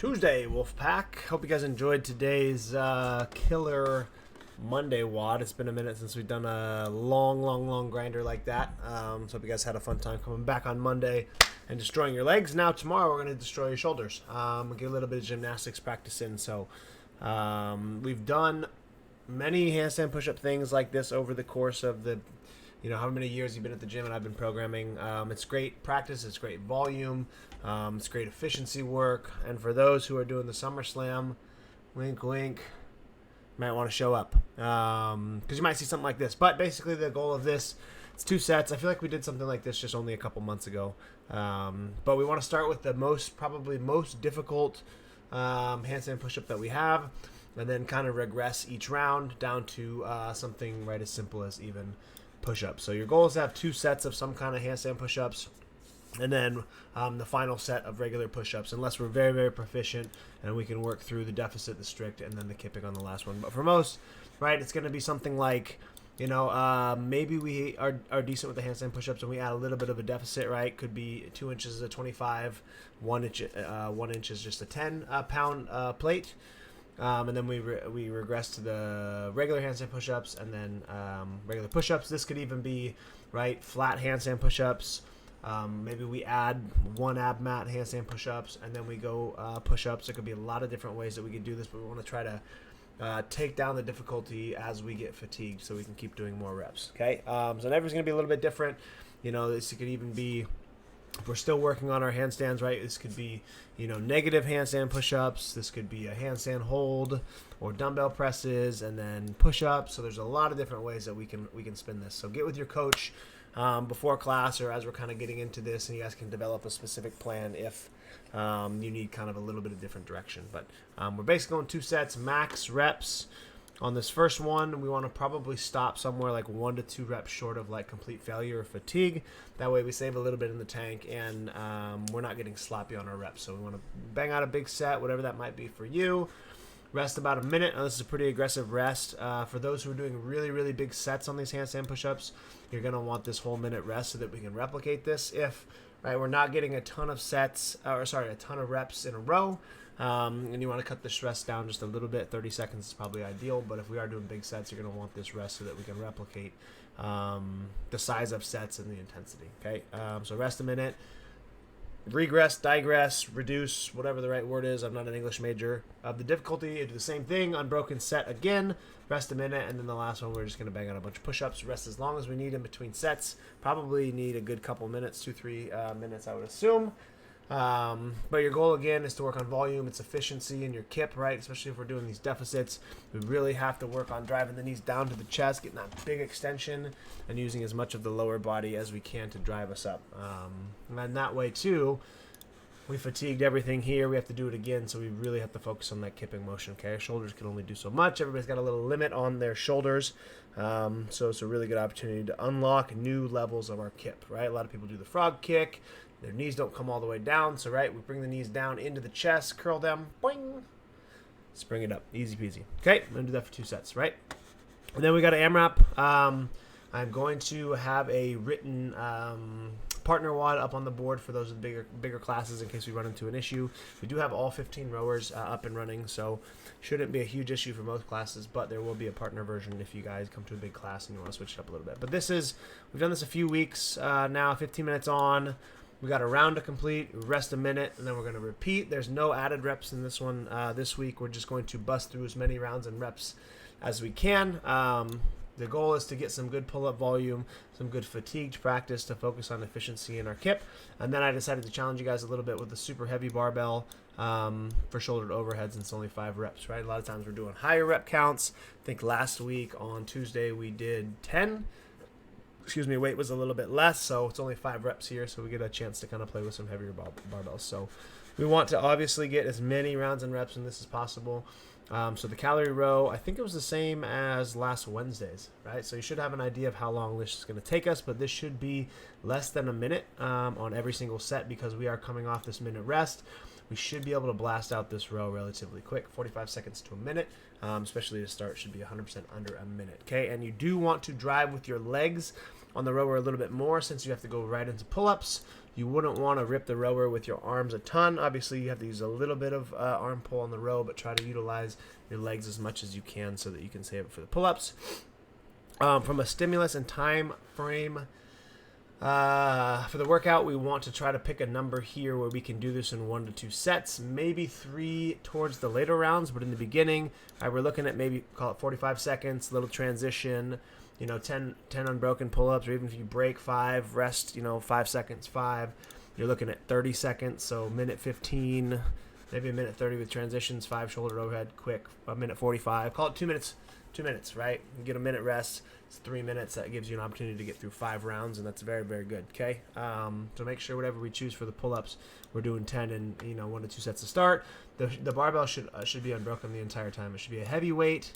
Tuesday, Wolfpack. Hope you guys enjoyed today's killer Monday WOD. It's been a minute since we've done a long grinder like that. So hope you guys had a fun time coming back on Monday and destroying your legs. Now tomorrow we're going to destroy your shoulders. Get a little bit of gymnastics practice in. So we've done many handstand push-up things like this over the course of the however many years you've been at the gym and I've been programming. It's great practice, it's great volume, it's great efficiency work, and for those who are doing the SummerSlam, wink wink, might want to show up, because you might see something like this. But basically the goal of this, it's 2 sets. I feel like we did something like this just only a couple months ago, but we want to start with the probably most difficult handstand push-up that we have, and then kind of regress each round down to something right as simple as even push-ups. So your goal is to have 2 sets of some kind of handstand push-ups, and then the final set of regular push-ups, unless we're very proficient and we can work through the deficit, the strict, and then the kipping on the last one. But for most, right, it's going to be something like, maybe we are decent with the handstand push-ups and we add a little bit of a deficit, right? Could be 2 inches is a 25, 1 inch is just a 10-pound plate. And then we regress to the regular handstand push-ups, and then regular push-ups. This could even be, right, flat handstand push-ups. Maybe we add 1 ab mat handstand push-ups, and then we go push-ups. There could be a lot of different ways that we could do this, but we want to try to take down the difficulty as we get fatigued so we can keep doing more reps, okay? So everything's going to be a little bit different. This could even be, if we're still working on our handstands, right, this could be, negative handstand push-ups. This could be a handstand hold or dumbbell presses and then push-ups. So there's a lot of different ways that we can spin this. So get with your coach before class or as we're kind of getting into this, and you guys can develop a specific plan if you need kind of a little bit of different direction. But we're basically going 2 sets, max reps. On this first one, we want to probably stop somewhere like 1 to 2 reps short of like complete failure or fatigue. That way we save a little bit in the tank, and we're not getting sloppy on our reps. So we want to bang out a big set, whatever that might be for you. Rest about a minute. Now, this is a pretty aggressive rest. For those who are doing really big sets on these handstand push-ups, you're going to want this whole minute rest so that we can replicate this. If we're not getting a ton of reps in a row, and you want to cut this rest down just a little bit, 30 seconds is probably ideal, but if we are doing big sets, you're going to want this rest so that we can replicate the size of sets and the intensity, okay? So rest a minute, regress, digress, reduce, whatever the right word is. I'm not an English major. The difficulty, do the same thing, unbroken set again, rest a minute, and then the last one, we're just going to bang out a bunch of push-ups, rest as long as we need in between sets. Probably need a good couple minutes, 2-3 minutes, I would assume. But your goal again is to work on volume, its efficiency, and your kip, right? Especially if we're doing these deficits, we really have to work on driving the knees down to the chest, getting that big extension, and using as much of the lower body as we can to drive us up. And that way too, we fatigued everything here. We have to do it again, so we really have to focus on that kipping motion. Okay, our shoulders can only do so much. Everybody's got a little limit on their shoulders, so it's a really good opportunity to unlock new levels of our kip. Right, a lot of people do the frog kick. Their knees don't come all the way down, so right, we bring the knees down into the chest, curl them, boing, spring it up, easy peasy. Okay, I'm gonna do that for 2 sets, right? And then we got an AMRAP. I'm going to have a written partner WOD up on the board for those of the bigger classes in case we run into an issue. We do have all 15 rowers up and running, so shouldn't be a huge issue for most classes, but there will be a partner version if you guys come to a big class and you want to switch it up a little bit. But we've done this a few weeks now, 15 minutes on. We got a round to complete, rest a minute, and then we're going to repeat. There's no added reps in this one this week. We're just going to bust through as many rounds and reps as we can. The goal is to get some good pull-up volume, some good fatigued practice to focus on efficiency in our kip. And then I decided to challenge you guys a little bit with the super heavy barbell for shoulder to overhead, since it's only 5 reps, right? A lot of times we're doing higher rep counts. I think last week on Tuesday we did 10. Weight was a little bit less, so it's only 5 reps here, so we get a chance to kind of play with some heavier barbells. So we want to obviously get as many rounds and reps in this as possible. So the calorie row, I think it was the same as last Wednesday's, right? So you should have an idea of how long this is going to take us, but this should be less than a minute on every single set because we are coming off this minute rest. We should be able to blast out this row relatively quick, 45 seconds to a minute, especially to start, should be 100% under a minute, okay? And you do want to drive with your legs on the rower a little bit more since you have to go right into pull-ups. You wouldn't want to rip the rower with your arms a ton. Obviously, you have to use a little bit of arm pull on the row, but try to utilize your legs as much as you can so that you can save it for the pull-ups. From a stimulus and time frame, for the workout, we want to try to pick a number here where we can do this in 1 to 2 sets, maybe 3 towards the later rounds, but in the beginning, we're looking at maybe, call it 45 seconds, little transition, 10 unbroken pull-ups, or even if you break 5, rest, 5 seconds, 5, you're looking at 30 seconds, so minute 15, maybe a minute 30 with transitions, 5 shoulder overhead, quick, a minute 45, call it 2 minutes. 2 minutes, right? You get a minute rest. It's 3 minutes. That gives you an opportunity to get through 5 rounds, and that's very, very good. Okay. So make sure whatever we choose for the pull-ups, we're doing 10 and 1 to 2 sets to start. The barbell should be unbroken the entire time. It should be a heavy weight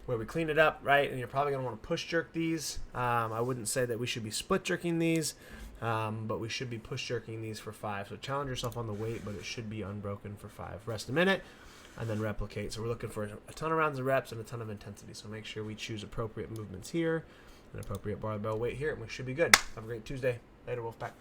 where we clean it up, right? And you're probably gonna want to push jerk these. I wouldn't say that we should be split jerking these, but we should be push jerking these for 5. So challenge yourself on the weight, but it should be unbroken for 5. Rest a minute. And then replicate. So we're looking for a ton of rounds of reps and a ton of intensity. So make sure we choose appropriate movements here and appropriate barbell weight here, and we should be good. Have a great Tuesday. Later, Wolfpack.